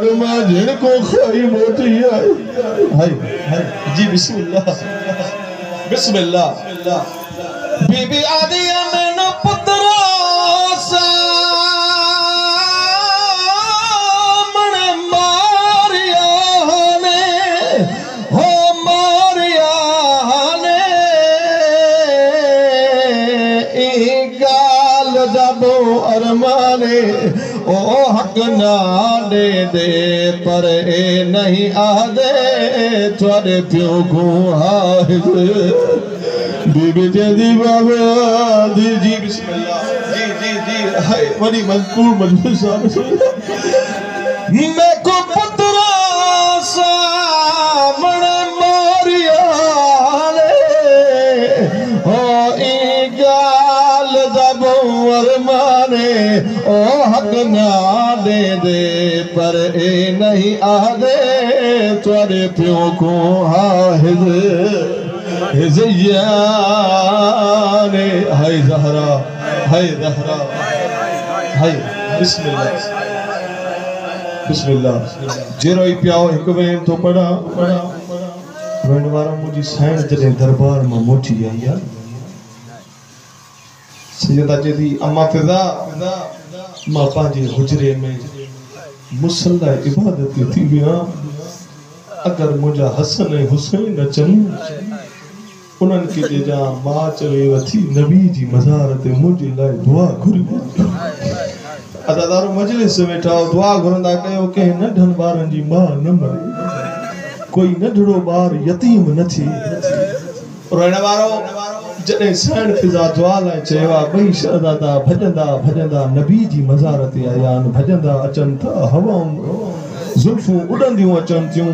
जिनको खाई मोटी हाय हाय जी बिस्मिल्लाह बिस्मिल्लाह बीबी आदि मैंने पुत्रा सामने मारिया ने हो मारिया ने गाल जबो अरमाने ओ हक ना दे पर ए नहीं आदे थोड़े प्यो को हाय बीबी जदी बाबा जी बिस्मिल्लाह जी हाय बड़ी मजबूर मजबूर मैं को पुत्रा सामने मारिया हो ई गाल दबो अरमाने ओ हक ना दे पर ए नहीं आदे थोड़े प्यो को हाय हाय ज़हरा हाय बिस्मिल्लाह बिस्मिल्लाह जेरो ही पियाओ एक वेन तो पड़ा वेन वारा मुझी साइण जने दरबार में मोटी आई यार सैयदा चेदी अम्मा फिजा मां पांजे हुजरे में मुसल्ला इबादत थी बिया अगर मुझा हसन हुसैन अचन उन्हन के जेजा मां चले वथी नबी जी मज़ार ते मुझे लाए दुआ घुरी अदादारो मजलिस में वेठा दुआ घुरंदा कयो के नंढन बारन जी मां न मरे कोई नंढड़ो बार यतीम न थी रोइण वारो जने सैण फिजा दुआ लाए चेवा बई शहजादा भजंदा नबी जी मज़ार ते आया भजंदा अचन था हवाऊं जुल्फूं उड़ंदियूं अचन थियूं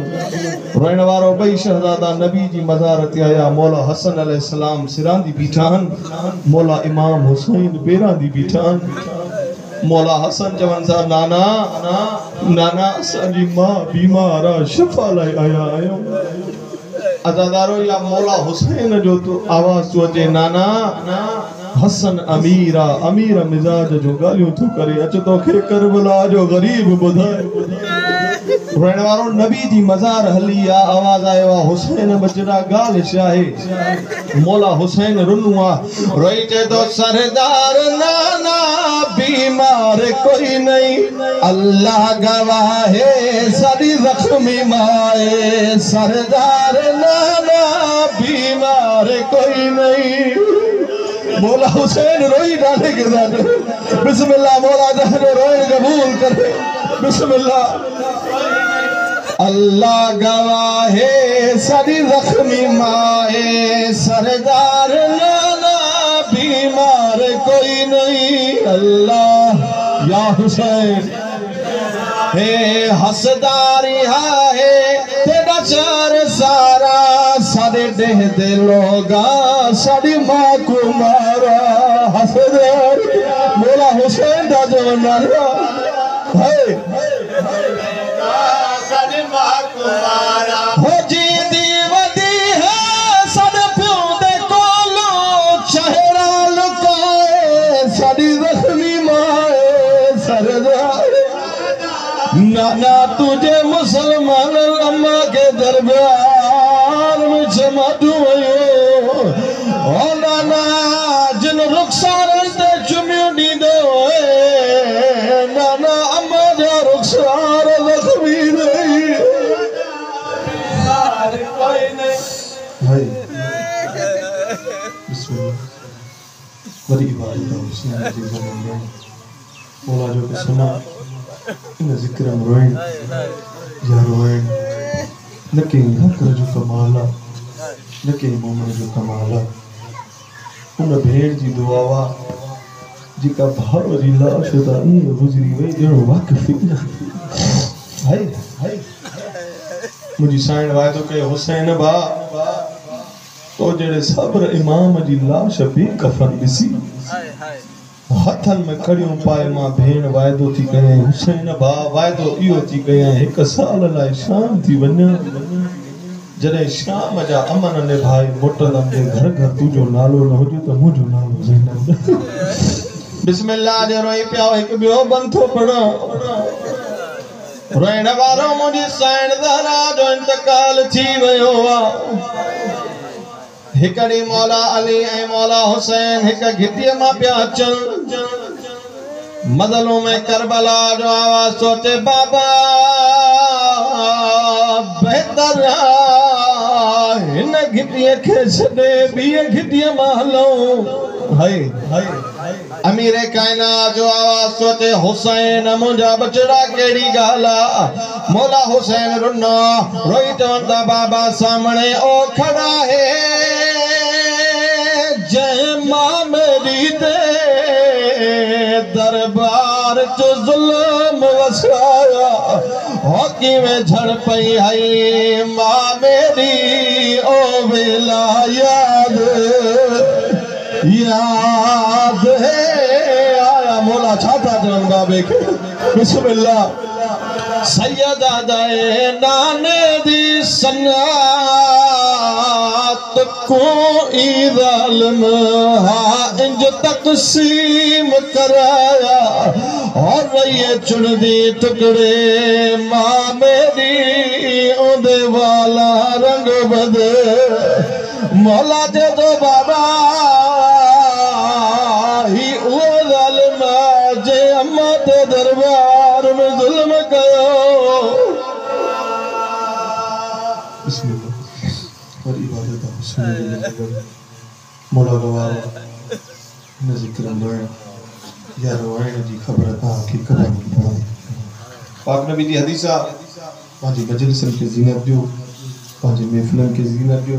रोइण वारो बई शहजादा नबी जी मज़ार ते आया मौला हसन अलैहिस्सलाम सिरांदी बीठान मौला इमाम हुसैन बेरांदी बीठान मौला हसन चवन सा नाना असांजी मां बीमार शिफा लाए आया आहियूं अज़ादारो या मौला हुसैन जो तो आवाज तो अचे नाना हसन अमीर मिजाज जो गालियों तो करे अच तो खे करबला जो गरीब बुधाए रोइण वारो नबी जी मज़ार हली आ आवाज आयो हुसैन बचड़ा गाल शाहे मौला हुसैन रुनुआ रोई चे तो सरदार नाना बीमार कोई नहीं अल्लाह गवाहे सारी जख्मी माए सरदार नाना बीमार कोई नहीं मौला हुसैन रोई डाले गिरदार बिस्मिल्लाह मौला जहर रोए कबूल करे बिस्मिल्लाह अल्लाह गवाहे सारी जख्मी माए सरदार नाना बीमार कोई नहीं अल्लाह या हुसैन हे हसदारी है तेरा चार सारा सारे देह दे लोगा सारी माँ को मारा हसदार मौला हुसैन दा जवाना है हो जी दी वदी है सद प्यो दे कोलो चेहरा लुकाए साडी जख्मी माए सरदार नाना तुझे मुसलमान अम्मा के दरबार में जमादू ओ नाना जिन रुखसार ते चुमियो नींदो नाना अम्मा जा रुखसार जख्मी नहीं बड़ी इबादत है हुसैन जी ज़माने मौला जो के सुना इन जिक्र रोइन या रोइन नके हकर जो कमाला नके मोमन जो कमाला उन भेड़ जी दुआवा जिका भाव जी लाश दा ई गुजरी वे जणो वाक़िफ़ हाय मुझी साइण वायदो के हुसैन बा तो जेड़े सब्र इमाम जी लाश भी कफन दिसी हथन में कड़ियों पाए मां भेण वायदो थी कहे हुसैन बा वायदो इयो थी कहे एक साल लाए शाम थी वन्या जने शाम जा अमन ने भाई मोटलम दे घर घर तुजो नालो न होजो तो मुजो नालो ज़ैनब बिस्मिल्लाह जे रोई पिया एक बियो बंथो पड़ा रोइण वारो मुंहिंजी साइण ज़हरा जो इंतकाल थी वियो आहे हिकड़ी मौला अली ऐं मौला हुसैन हिक घिटीअ मां पिया अचनि मज़लूं में करबला जो आवाज़ सोचे बाबा बेहतर हिन घिटीअ खे छॾे ॿीअ घिटीअ मां हलूं हाय हाय अमीर कायनात जो आवाज़ सोचे हुसैन मुंहिंजा बचड़ा कहिड़ी ॻाल्हि आहे मौला हुसैन रुनो रोई चवनि था बाबा सामणे ओ खड़ा है जंहिं मां मेरी दे दरबार जो जुल्म वसाया हॉकी में झड़ पई हई मां मेरी ओ वेला याद है आया मौला छाता चवन बाबे के बिस्मिल्लाह सैयदा दे नाने दी सन्नात को ज़ालिम हा इंज तक़सीम कराया और ये चुनदी टुकड़े मां मेरी ओंदे वाला रंग बदे मौला दे दो बाबा ही ओ ज़ालिम जे अम्मा ते दरबार में जुल्म कयो और इबादत हुसैन मौला गवाह न जिक्र लोए या रोए जी खबर था कि कबर पाक नबी जी हदीसा पांजी मजलिसन के जीनत जो पांजी महफिलन के जीनत जो